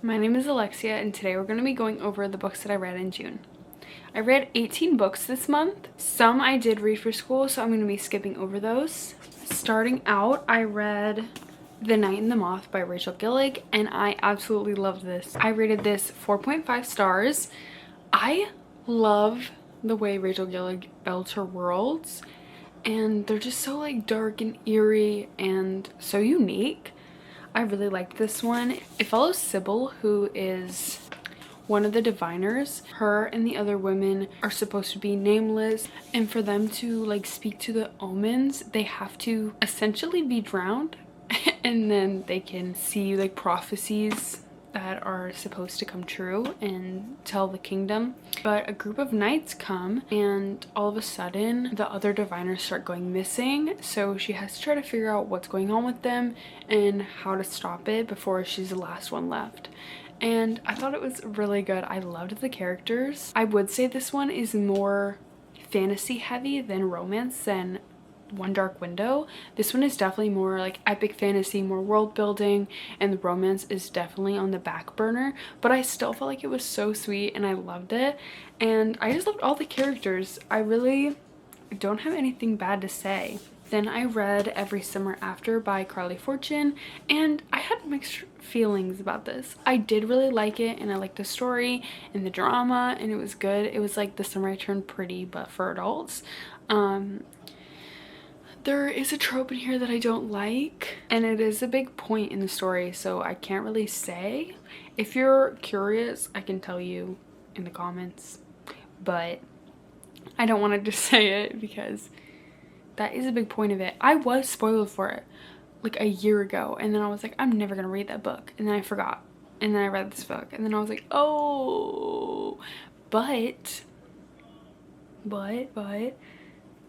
My name is Alexia, and today we're going to be going over the books that I read in June. I read 18 books this month. Some I did read for school, so I'm going to be skipping over those. Starting out, I read The Night and the Moth by Rachel Gillig, and I absolutely loved this. I rated this 4.5 stars. I love the way Rachel Gillig builds her worlds, and they're just so like dark and eerie and so unique. I really liked this one. It follows Sybil, who is one of the diviners. Her and the other women are supposed to be nameless, and for them to like speak to the omens, they have to essentially be drowned and then they can see like prophecies that are supposed to come true and tell the kingdom. But a group of knights come, and all of a sudden the other diviners start going missing, so she has to try to figure out what's going on with them and how to stop it before she's the last one left. And I thought it was really good. I loved the characters. I would say this one is more fantasy heavy than romance than One Dark Window. This one is definitely more like epic fantasy, more world building, and the romance is definitely on the back burner, but I still felt like it was so sweet and I loved it, and I just loved all the characters. I really don't have anything bad to say. Then I read Every Summer After by Carly Fortune, and I had mixed feelings about this. I did really like it, and I liked the story and the drama, and it was good. It was like The Summer I Turned Pretty but for adults. There is a trope in here that I don't like, and it is a big point in the story, so I can't really say. If you're curious, I can tell you in the comments, but I don't want to just say it because that is a big point of it. I was spoiled for it like a year ago, and then I was like, I'm never gonna read that book, and then I forgot, and then I read this book, and then I was like, oh, but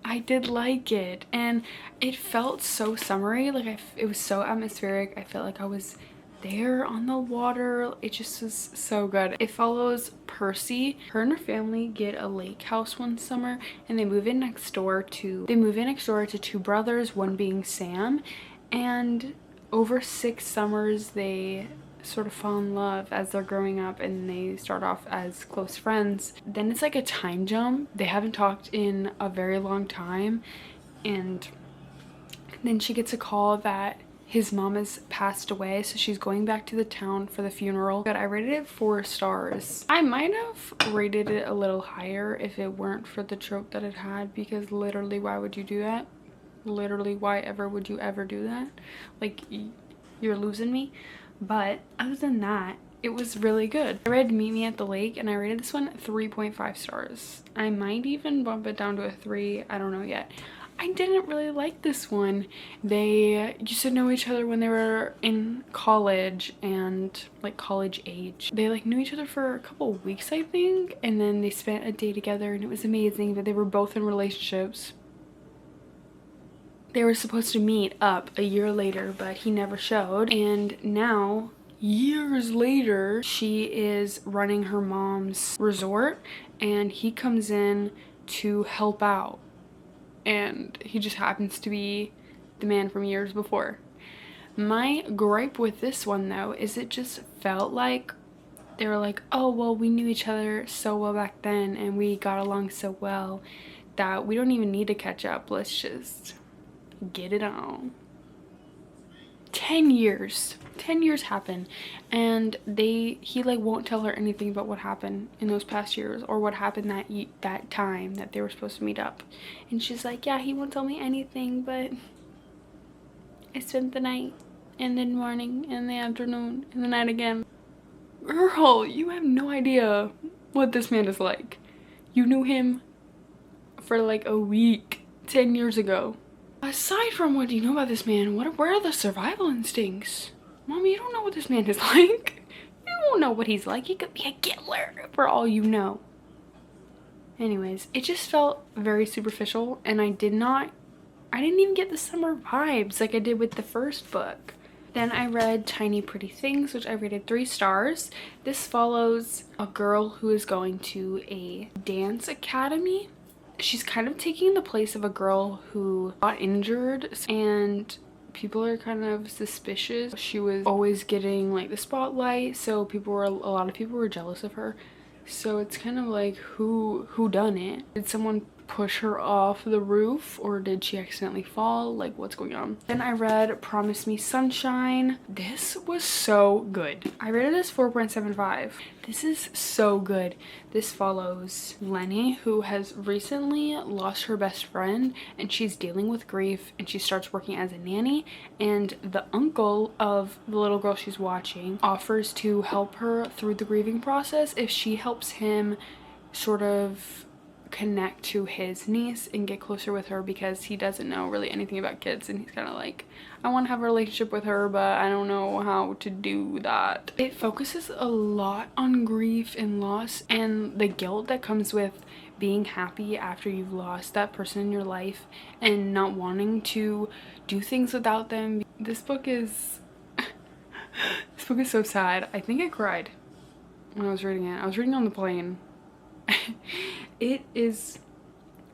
I did like it, and it felt so summery. Like it was so atmospheric. I felt like I was there on the water. It just was so good. It follows Percy. Her and her family get a lake house one summer, and they move in next door to two brothers, one being Sam, and over 6 summers they sort of fall in love as they're growing up, and they start off as close friends. Then it's like a time jump. They haven't talked in a very long time, and then she gets a call that his mom has passed away, so she's going back to the town for the funeral. But I rated it 4 stars. I might have rated it a little higher if it weren't for the trope that it had, because literally, why would you do that? Literally, why ever would you ever do that? Like, you're losing me. But other than that, it was really good. I read Meet Me at the Lake, and I rated this one 3.5 stars. I might even bump it down to a 3. I don't know yet. I didn't really like this one. They used to know each other when they were in college and like college age. They like knew each other for a couple of weeks, I think, and then they spent a day together, and it was amazing, but they were both in relationships. They were supposed to meet up a year later, but he never showed. And now, years later, she is running her mom's resort, and he comes in to help out. And he just happens to be the man from years before. My gripe with this one, though, is it just felt like they were like, oh, well, we knew each other so well back then, and we got along so well that we don't even need to catch up. Let's just get it on. 10 years happen, and he like won't tell her anything about what happened in those past years or what happened that time that they were supposed to meet up. And she's like, yeah, he won't tell me anything, but I spent the night and then morning and the afternoon and the night again. Girl, you have no idea what this man is like. You knew him for like a week 10 years ago. Aside from what you know about this man, where are the survival instincts? Mommy, you don't know what this man is like. You don't know what he's like. He could be a killer for all you know. Anyways, it just felt very superficial, and I didn't even get the summer vibes like I did with the first book. Then I read Tiny Pretty Things, which I rated 3 stars. This follows a girl who is going to a dance academy. She's kind of taking the place of a girl who got injured, and people are kind of suspicious. She was always getting like the spotlight, so a lot of people were jealous of her. So it's kind of like, who done it? Did someone push her off the roof, or did she accidentally fall? Like, what's going on? Then I read Promise Me Sunshine. This was so good. I rated this 4.75. This is so good. This follows Lenny, who has recently lost her best friend, and she's dealing with grief, and she starts working as a nanny, and the uncle of the little girl she's watching offers to help her through the grieving process if she helps him sort of connect to his niece and get closer with her, because he doesn't know really anything about kids, and he's kind of like, I want to have a relationship with her, but I don't know how to do that. It focuses a lot on grief and loss and the guilt that comes with being happy after you've lost that person in your life and not wanting to do things without them. This book is this book is so sad. I think I cried when I was reading it. I was reading on the plane. It is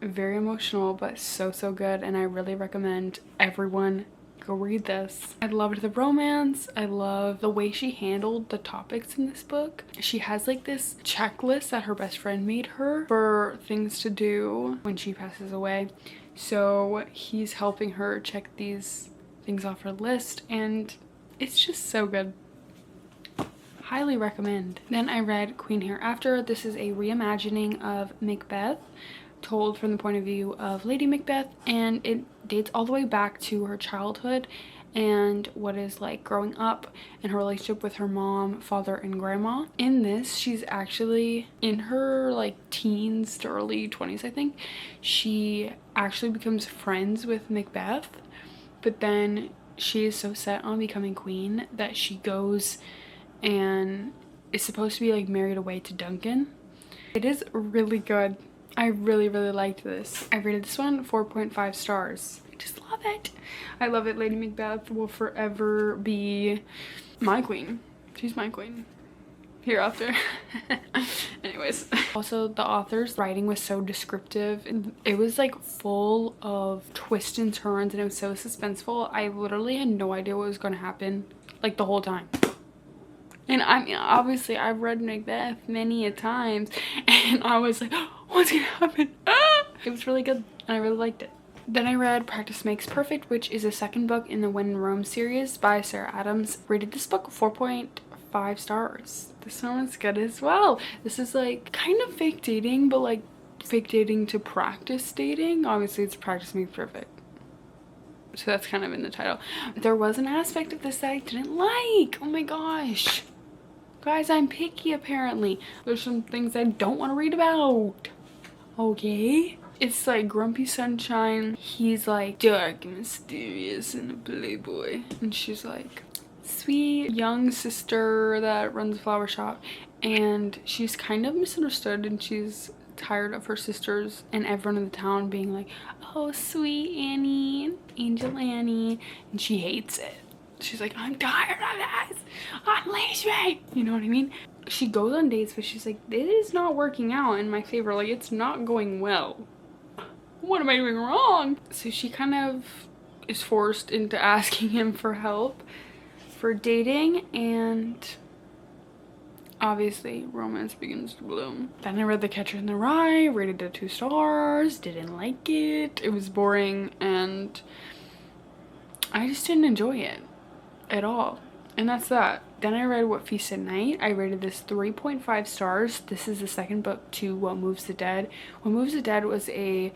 very emotional, but so good, and I really recommend everyone go read this. I loved the romance. I love the way she handled the topics in this book. She has like this checklist that her best friend made her for things to do when she passes away, so he's helping her check these things off her list, and it's just so good. Highly recommend. Then I read Queen Hereafter. This is a reimagining of Macbeth, told from the point of view of Lady Macbeth, and it dates all the way back to her childhood and what is like growing up and her relationship with her mom, father, and grandma. In this, she's actually in her like teens to early 20s, I think. She actually becomes friends with Macbeth, but then she is so set on becoming queen that she goes and is supposed to be like married away to Duncan. It is really good. I really liked this. I rated this one 4.5 stars. I just love it. I love it. Lady Macbeth will forever be my queen. She's my queen. Hereafter. Anyways. Also, the author's writing was so descriptive. It was like full of twists and turns, and it was so suspenseful. I literally had no idea what was going to happen like the whole time. And I mean, obviously I've read Macbeth many a times, and I was like, oh, what's gonna happen? Ah! It was really good, and I really liked it. Then I read Practice Makes Perfect, which is a second book in the When in Rome series by Sarah Adams. Rated this book 4.5 stars. This one was good as well. This is like kind of fake dating, but like fake dating to practice dating. Obviously it's Practice Makes Perfect, so that's kind of in the title. There was an aspect of this that I didn't like. Oh my gosh. Guys, I'm picky apparently. There's some things I don't want to read about. Okay? It's like Grumpy Sunshine. He's like dark and mysterious and a playboy. And she's like sweet young sister that runs a flower shop. And she's kind of misunderstood, and she's tired of her sisters and everyone in the town being like, oh, sweet Annie, Angel Annie, and she hates it. She's like, I'm tired of this, unleash me, you know what I mean? She goes on dates, but she's like, this is not working out in my favor, like it's not going well. What am I doing wrong? So she kind of is forced into asking him for help for dating, and obviously romance begins to bloom. Then I read The Catcher in the Rye, rated it 2 stars, didn't like it. It was boring, and I just didn't enjoy it at all. And that's that. Then I read What Feasts at Night. I rated this 3.5 stars. This is the second book to What Moves the Dead. What Moves the Dead was a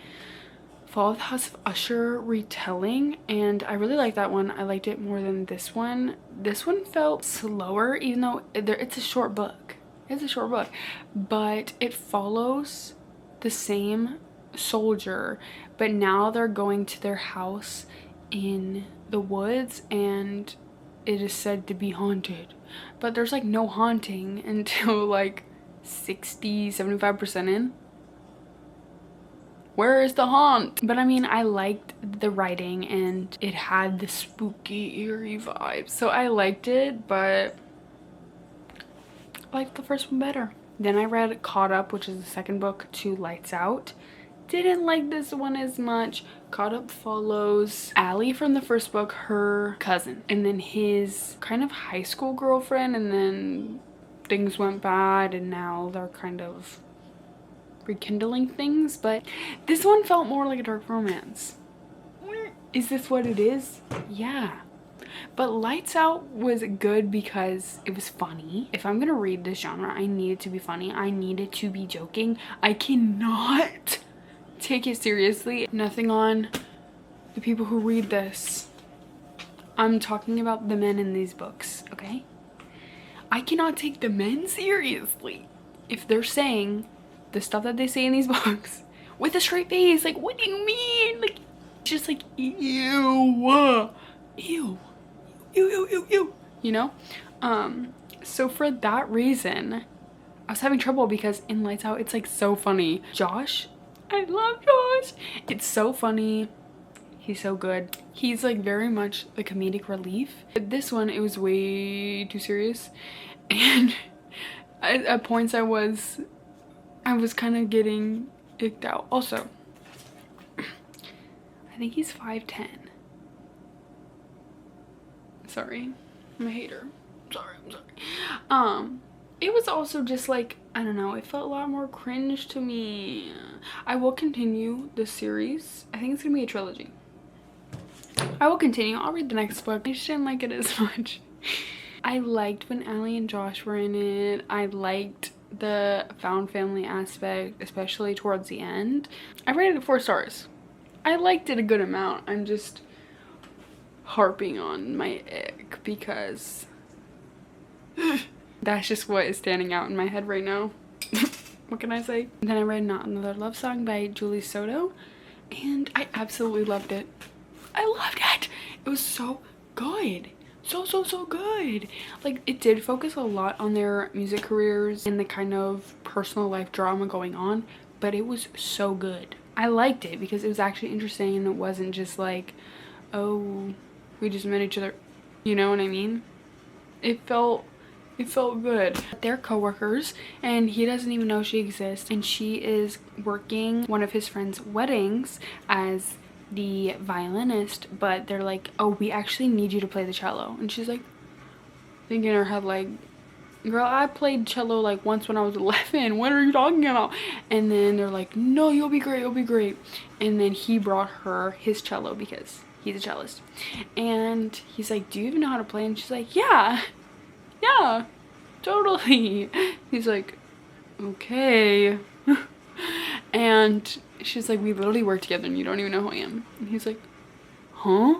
Fall of the House of Usher retelling, and I really liked that one. I liked it more than this one. This one felt slower, even though it's a short book. It's a short book, but it follows the same soldier, but now they're going to their house in the woods, and it is said to be haunted, but there's like no haunting until like 60-75% in. Where is the haunt? But I mean, I liked the writing, and it had the spooky, eerie vibe, so I liked it, but I liked the first one better. Then I read Caught Up, which is the second book to Lights Out. Didn't like this one as much. Caught Up follows Allie from the first book, her cousin, and then his kind of high school girlfriend, and then things went bad and now they're kind of rekindling things. But this one felt more like a dark romance. Is this what it is? Yeah. But Lights Out was good because it was funny. If I'm gonna read this genre, I need it to be funny. I need it to be joking. I cannot take it seriously. Nothing on the people who read this. I'm talking about the men in these books, okay? I cannot take the men seriously if they're saying the stuff that they say in these books with a straight face. Like, what do you mean? Like, just like, ew, ew, ew, you know? So for that reason, I was having trouble because in Lights Out, it's like so funny. Josh, I love Josh. It's so funny. He's so good. He's like very much the comedic relief. But this one, it was way too serious. And at points I was kind of getting icked out. Also, I think he's 5'10". Sorry, I'm a hater. I'm sorry. It was also just like, I don't know, it felt a lot more cringe to me. I will continue this series. I think it's gonna be a trilogy. I will continue. I'll read the next book. I just didn't like it as much. I liked when Allie and Josh were in it. I liked the found family aspect, especially towards the end. I rated it 4 stars. I liked it a good amount. I'm just harping on my ick because that's just what is standing out in my head right now. What can I say? And then I read Not Another Love Song by Julie Soto, and I absolutely loved it. I loved it. It was so good. So good. Like, it did focus a lot on their music careers and the kind of personal life drama going on, but it was so good. I liked it because it was actually interesting and it wasn't just like, oh, we just met each other. You know what I mean? It felt good. They're co-workers and he doesn't even know she exists, and she is working one of his friends' weddings as the violinist, but they're like, oh, we actually need you to play the cello. And she's like thinking in her head like, girl, I played cello like once when I was 11. What are you talking about? And then they're like, no, you'll be great, you'll be great. And then he brought her his cello because he's a cellist, and he's like, do you even know how to play? And she's like, yeah, totally. He's like, okay. And she's like, we literally work together and you don't even know who I am. And he's like, huh?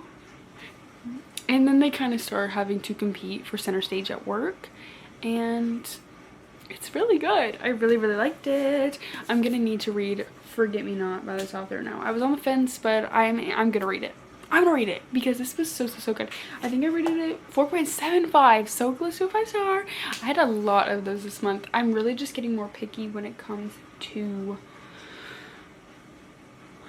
And then they kind of start having to compete for center stage at work, and it's really good. I really liked it. I'm gonna need to read Forget Me Not by this author now. I was on the fence, but I'm gonna read it. I'm gonna read it because this was so good. I think I rated it 4.75, so close to a 5-star. I had a lot of those this month. I'm really just getting more picky when it comes to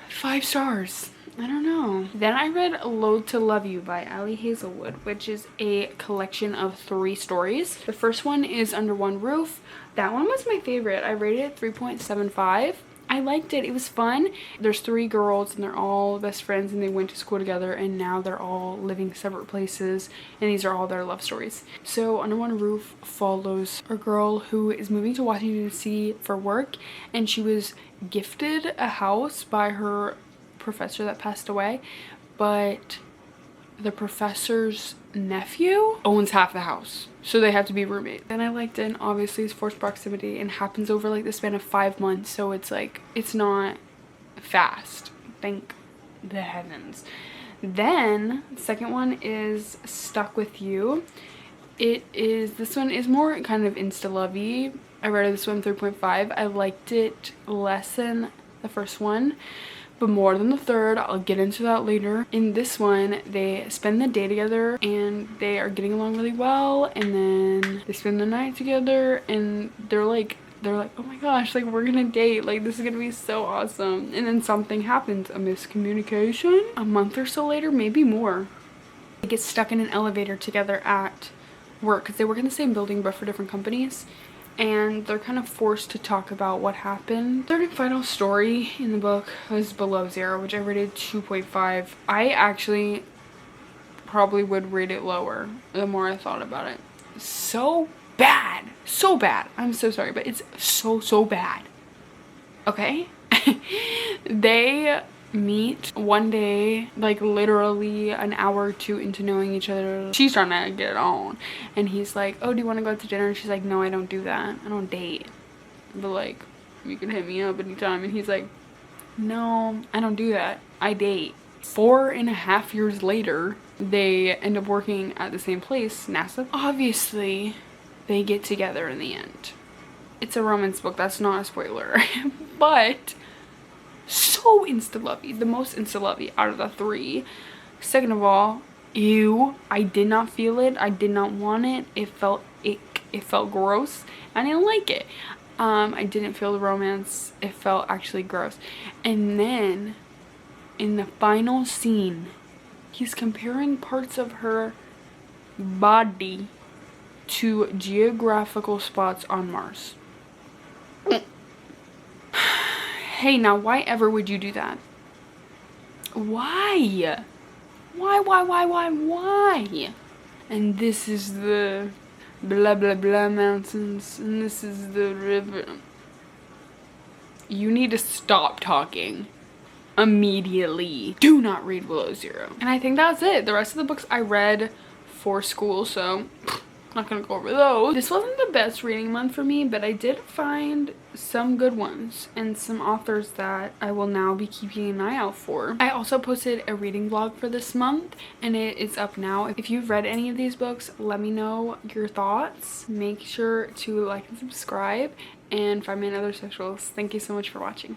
5 stars. I don't know. Then I read Loathe to Love You by Ali Hazelwood, which is a collection of 3 stories. The first one is Under One Roof. That one was my favorite. I rated it 3.75. I liked it. It was fun. There's 3 girls and they're all best friends and they went to school together and now they're all living separate places, and these are all their love stories. So Under One Roof follows a girl who is moving to Washington DC for work, and she was gifted a house by her professor that passed away, but the professor's nephew owns half the house, so they have to be roommates. And I liked it, and obviously it's forced proximity and happens over like the span of 5 months, so it's like, it's not fast, thank the heavens. Then the second one is Stuck With You. This one is more kind of insta-lovey. I rated this one 3.5. I liked it less than the first one, but more than the third. I'll get into that later. In this one, they spend the day together and they are getting along really well, and then they spend the night together and they're like, oh my gosh, like, we're gonna date, like, this is gonna be so awesome. And then something happens, a miscommunication. A month or so later, maybe more, they get stuck in an elevator together at work because they work in the same building but for different companies. and they're kind of forced to talk about what happened. Third and final story in the book was Below Zero, which I rated 2.5. I actually probably would rate it lower the more I thought about it. So bad. So bad. I'm so sorry, but it's so bad. Okay? They meet one day, like literally an hour or two into knowing each other. She's trying to get it on, and he's like, oh, do you want to go out to dinner? And she's like, no, I don't do that. I don't date, but like, you can hit me up anytime. And he's like, no, I don't do that. I date. 4.5 years later, they end up working at the same place, NASA. Obviously, they get together in the end. It's a romance book, that's not a spoiler. But so insta-lovey, the most insta-lovey out of the three. Second of all, ew, I did not feel it. I did not want it. It felt ick. It felt gross. I didn't like it. I didn't feel the romance. It felt actually gross. And then in the final scene, he's comparing parts of her body to geographical spots on Mars. Hey, now why ever would you do that? Why? Why? And this is the blah blah blah mountains, and this is the river. You need to stop talking immediately. Do not read Below Zero. And I think that's it. The rest of the books I read for school, so not gonna go over those. This wasn't the best reading month for me, but I did find some good ones and some authors that I will now be keeping an eye out for. I also posted a reading vlog for this month, and it is up now. If you've read any of these books, let me know your thoughts. Make sure to like and subscribe, and find me on other socials. Thank you so much for watching.